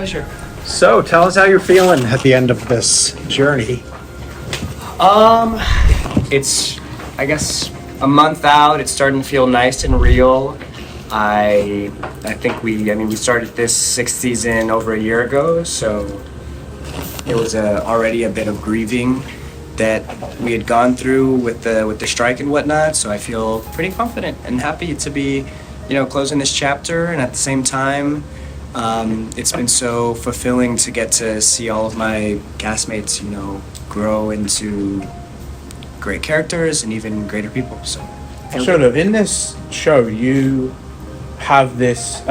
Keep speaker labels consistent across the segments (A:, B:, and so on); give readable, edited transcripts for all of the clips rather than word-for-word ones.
A: pleasure.
B: So, tell us how you're feeling at the end of this journey.
A: It's, I guess, a month out. It's starting to feel nice and real. I think we started this 6th season over a year ago, so it was already a bit of grieving that we had gone through with the strike and whatnot. So I feel pretty confident and happy to be, closing this chapter. And at the same time, it's been so fulfilling to get to see all of my castmates, grow into great characters and even greater people. So,
C: Xolo, in this show, you have this,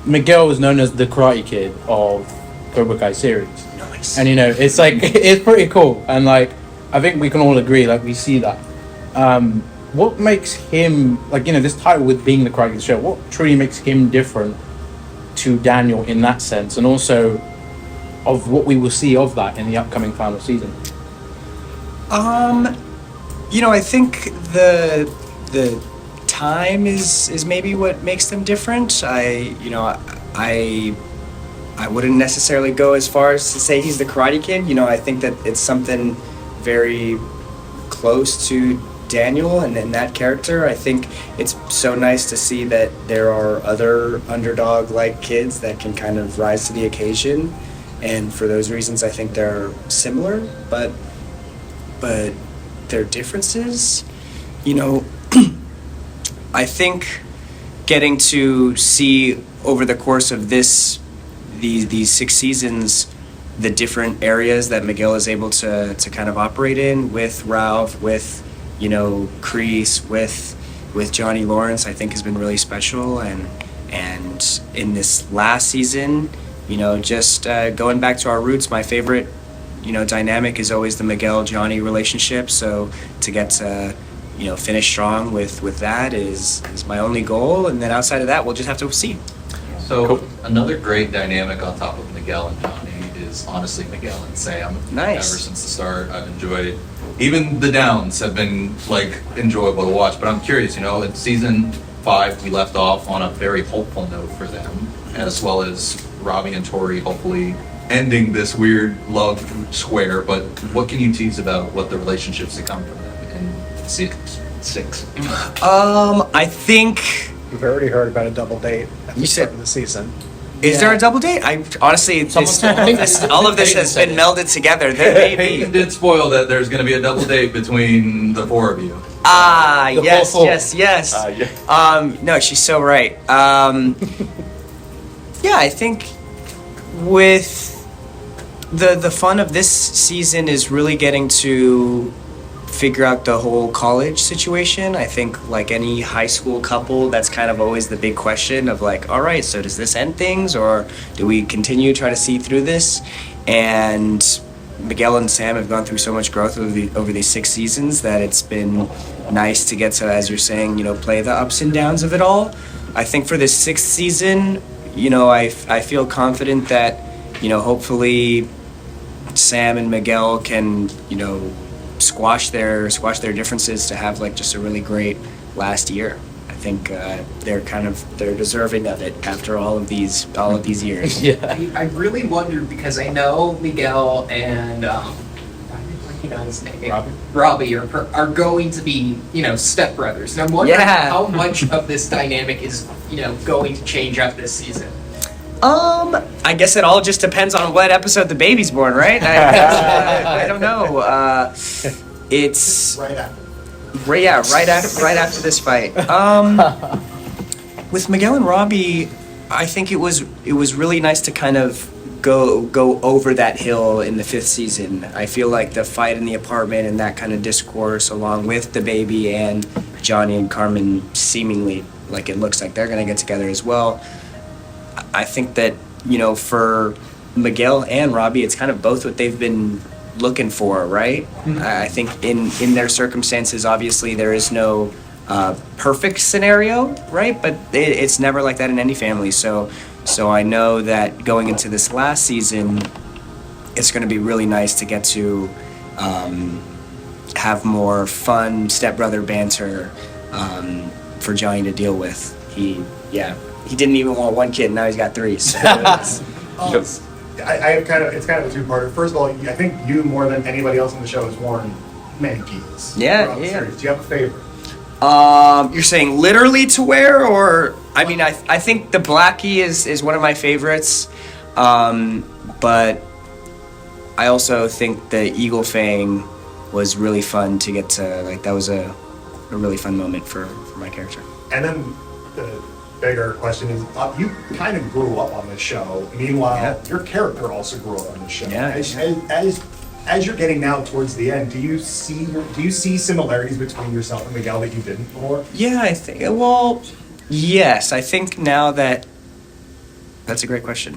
C: Miguel was known as the Karate Kid of Cobra Kai Series.
A: Nice.
C: And, it's like, it's pretty cool. And, like, I think we can all agree, like, we see that. What makes him, like, this title with being the Karate Kid show, what truly makes him different to Daniel in that sense? And also of what we will see of that in the upcoming final season?
A: I think the time is maybe what makes them different. I wouldn't necessarily go as far as to say he's the Karate Kid. I think that it's something very close to Daniel and that character. I think it's so nice to see that there are other underdog-like kids that can kind of rise to the occasion. And for those reasons, I think they're similar, but their differences, I think getting to see over the course of these 6 seasons the different areas that Miguel is able to kind of operate in with Ralph, with Kreese, with Johnny Lawrence, I think has been really special. And in this last season, just going back to our roots, my favorite dynamic is always the Miguel-Johnny relationship. So to get to finish strong with that is my only goal. And then outside of that, we'll just have to see.
D: So Another great dynamic on top of Miguel and Johnny is honestly Miguel and Sam.
A: Nice.
D: Ever since the start, I've enjoyed. Even the downs have been enjoyable to watch. But I'm curious, in season 5 we left off on a very hopeful note for them, as well as Robby and Tori hopefully ending this weird love square. But what can you tease about what the relationships that come from them in season 6?
A: I think.
B: We've already heard about a double date at the
A: You
B: start
A: said-
B: of the season.
A: Is there a double date? I honestly, all of this has been melded together. There may be.
D: Peyton did spoil that there's going to be a double date between the 4 of you.
A: Yes. No, she's so right. Yeah, I think with the fun of this season is really getting to figure out the whole college situation. I think like any high school couple, that's kind of always the big question of like, all right, so does this end things or do we continue to try to see through this? And Miguel and Sam have gone through so much growth over these 6 seasons that it's been nice to get to, as you're saying, play the ups and downs of it all. I think for this 6th season, I feel confident that, hopefully Sam and Miguel can, squash their differences to have like just a really great last year. I think they're deserving of it after all of these years.
C: Yeah.
E: I really wondered because I know Miguel and his name, Robby are going to be stepbrothers, and I'm wondering how much of this dynamic is going to change up this season.
A: I guess it all just depends on what episode the baby's born, right? I don't know. It's
B: Right after.
A: right after this fight. With Miguel and Robby, I think it was really nice to kind of go over that hill in the 5th season. I feel like the fight in the apartment and that kind of discourse, along with the baby and Johnny and Carmen, seemingly like it looks like they're gonna get together as well. I think that, for Miguel and Robby, it's kind of both what they've been looking for, right? Mm-hmm. I think in their circumstances, obviously, there is no perfect scenario, right? But it's never like that in any family. So I know that going into this last season, it's going to be really nice to get to have more fun stepbrother banter for Johnny to deal with. He didn't even want 1 kid, now he's got 3. So
B: I have it's kind of a two-parter. First of all, I think you more than anybody else on the show has worn many gis.
A: Yeah.
B: Series. Do you have a favorite?
A: You're saying literally to wear, or I mean, I think the Blackie is one of my favorites, but I also think the Eagle Fang was really fun to get to. Like that was a really fun moment for my character.
B: And then the bigger question is, you kind of grew up on this show. Meanwhile, your character also grew up on this show.
A: Yeah.
B: As you're getting now towards the end, do you see similarities between yourself and Miguel that you didn't before?
A: Yeah, I think. Well, yes, I think now that's a great question.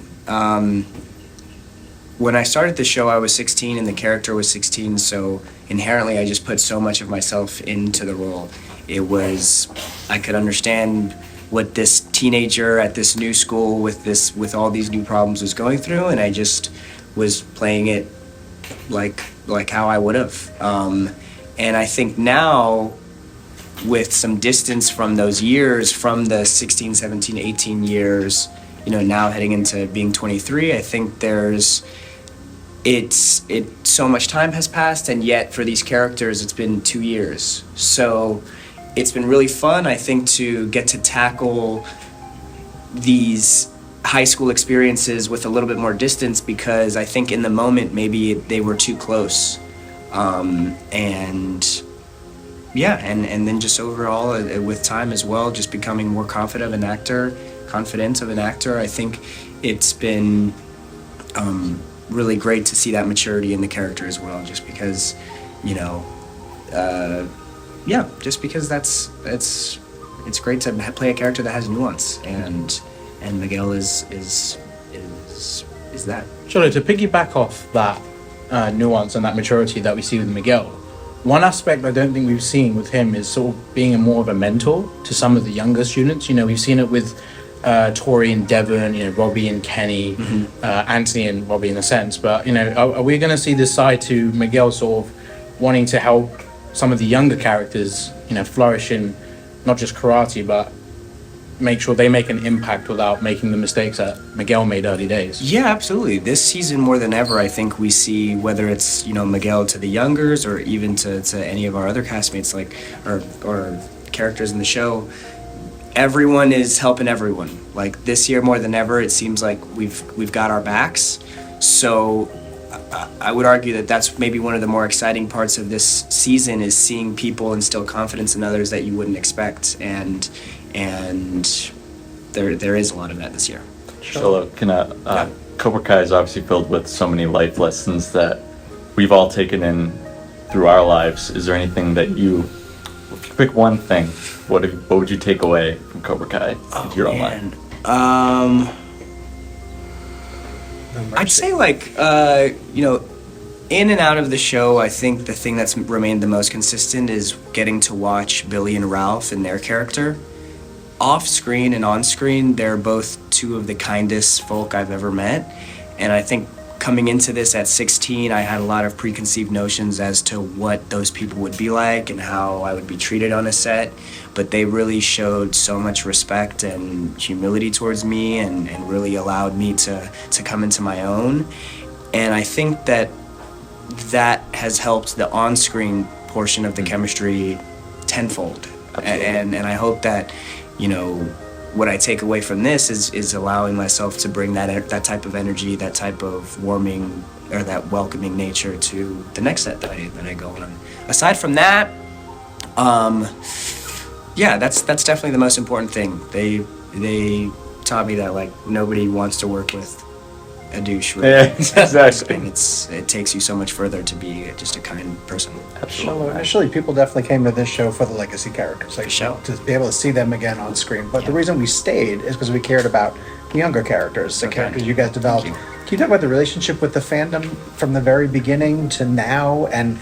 A: When I started the show, I was 16 and the character was 16, so inherently I just put so much of myself into the role. I could understand what this teenager at this new school with all these new problems was going through, and I just was playing it like how I would have. And I think now, with some distance from those years, from the 16, 17, 18 years, now heading into being 23, I think so much time has passed, and yet for these characters it's been 2 years. So it's been really fun, I think, to get to tackle these high school experiences with a little bit more distance, because I think in the moment maybe they were too close. And then just overall with time as well, just becoming more confident of an actor. I think it's been really great to see that maturity in the character as well, just because, just because it's great to play a character that has nuance, and Miguel is that.
C: Xolo, to piggyback off that nuance and that maturity that we see with Miguel, one aspect I don't think we've seen with him is sort of being more of a mentor to some of the younger students. We've seen it with Tori and Devon, Robby and Kenny, Anthony and Robby in a sense. But, are we going to see this side to Miguel sort of wanting to help some of the younger characters, flourish in not just karate, but make sure they make an impact without making the mistakes that Miguel made early days?
A: Yeah, absolutely. This season more than ever, I think we see, whether it's, Miguel to the youngers or even to any of our other castmates, or characters in the show, everyone is helping everyone. Like this year more than ever, it seems like we've got our backs. So I would argue that that's maybe one of the more exciting parts of this season, is seeing people instill confidence in others that you wouldn't expect, and there is a lot of that this year.
F: Xolo, Cobra Kai is obviously filled with so many life lessons that we've all taken in through our lives. Is there anything that if you pick one thing, what would you take away from Cobra Kai into your own life?
A: I'd say in and out of the show, I think the thing that's remained the most consistent is getting to watch Billy and Ralph and their character. Off screen and on screen, they're both two of the kindest folk I've ever met. And I think coming into this at 16, I had a lot of preconceived notions as to what those people would be like and how I would be treated on a set. But they really showed so much respect and humility towards me, and really allowed me to come into my own. And I think that has helped the on-screen portion of the chemistry tenfold. And I hope that, what I take away from this is allowing myself to bring that type of energy, that type of warming or that welcoming nature to the next set that I go on. Aside from that, that's definitely the most important thing. They taught me that nobody wants to work with a douche. Really.
F: Yeah, exactly.
A: And it takes you so much further to be just a kind person.
B: Absolutely. Initially, people definitely came to this show for the legacy characters,
A: Show.
B: to be able to see them again on screen. But the reason we stayed is because we cared about the younger characters, the characters you guys developed.
A: Thank you.
B: Can you talk about the relationship with the fandom from the very beginning to now, and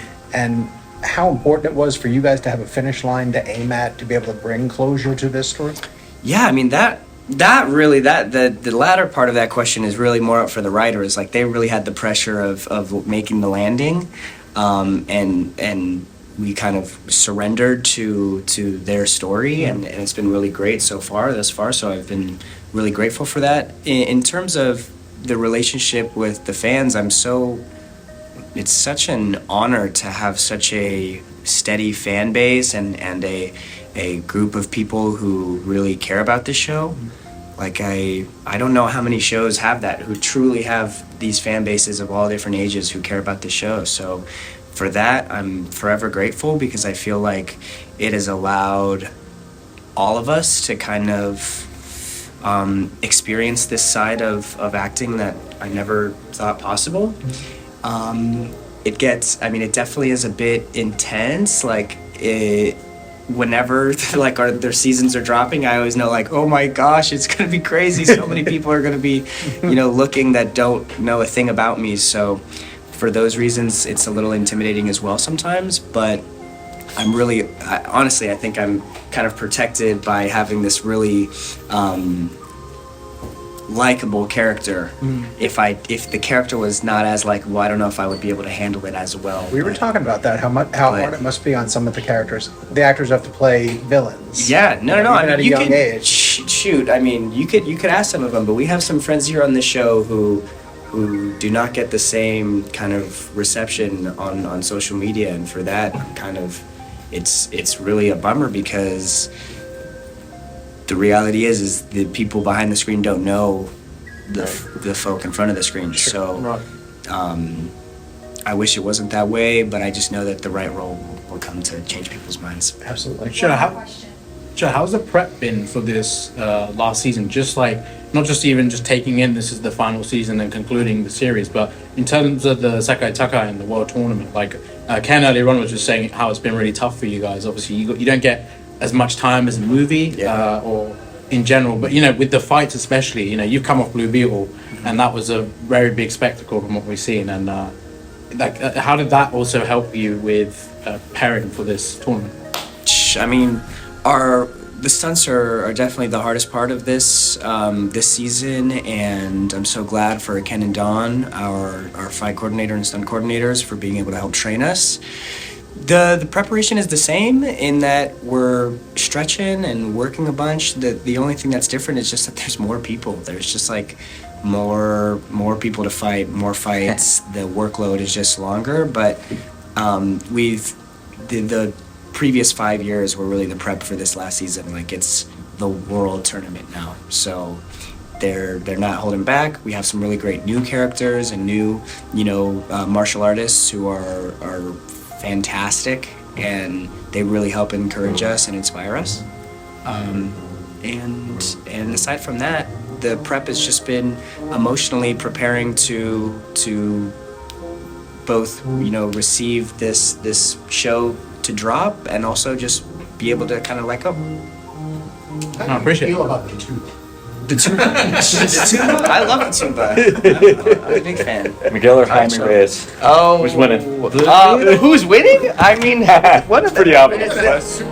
B: how important it was for you guys to have a finish line to aim at, to be able to bring closure to this story?
A: Yeah, I mean the latter part of that question is really more up for the writers. They really had the pressure of making the landing, and we kind of surrendered to their story, and it's been really great thus far. So I've been really grateful for that. In terms of the relationship with the fans, it's such an honor to have such a steady fan base and a group of people who really care about this show. Like I don't know how many shows have that, who truly have these fan bases of all different ages who care about the show. So for that, I'm forever grateful, because I feel like it has allowed all of us to kind of experience this side of acting that I never thought possible. It definitely is a bit intense. Like whenever like their seasons are dropping, I always know, like, oh my gosh, it's gonna be crazy. So many people are gonna be, looking that don't know a thing about me. So for those reasons, it's a little intimidating as well sometimes. But I'm really, honestly, I think I'm kind of protected by having this really likable character. If the character was not as likable, I don't know if I would be able to handle it as well.
B: We were talking about that, how hard it must be on some of the characters. The actors have to play villains.
A: Yeah, no.
B: Even
A: I mean,
B: at a
A: you
B: young
A: could
B: age.
A: shoot. I mean, you could ask some of them, but we have some friends here on the show who do not get the same kind of reception on social media, and for that, kind of, it's really a bummer, because the reality is the people behind the screen don't know the folk in front of the screen.
C: Sure.
A: So
C: Right.
A: I wish it wasn't that way, but I just know that the right role will come to change people's minds.
B: Absolutely.
C: How's the prep been for this last season? Just like, not just even just taking in this is the final season and concluding the series, but in terms of the Sekai Takai and the World Tournament, like Ken earlier on was just saying how it's been really tough for you guys. Obviously, you don't get as much time as a movie or in general, but with the fights especially, you've come off Blue Beetle, and that was a very big spectacle from what we've seen. And how did that also help you with preparing for this tournament?
A: I mean, the stunts are definitely the hardest part of this season, and I'm so glad for Ken and Dawn, our fight coordinator and stunt coordinators, for being able to help train us. The preparation is the same in that we're stretching and working a bunch. The only thing that's different is just that there's more people. There's just like more people to fight, more fights. The workload is just longer, but the previous 5 years were really the prep for this last season. Like, it's the world tournament now, so they're not holding back. We have some really great new characters and new martial artists who are fantastic, and they really help encourage us and inspire us. And aside from that, the prep has just been emotionally preparing to both receive this show to drop, and also just be able to kind of let go.
C: I appreciate it.
B: About the tuba?
A: The tuba? I love the tuba. I'm a big fan.
F: Miguel or Jaime Reyes?
A: Oh,
F: Who's winning?
A: Who's winning? I mean, what?
F: It's pretty obvious.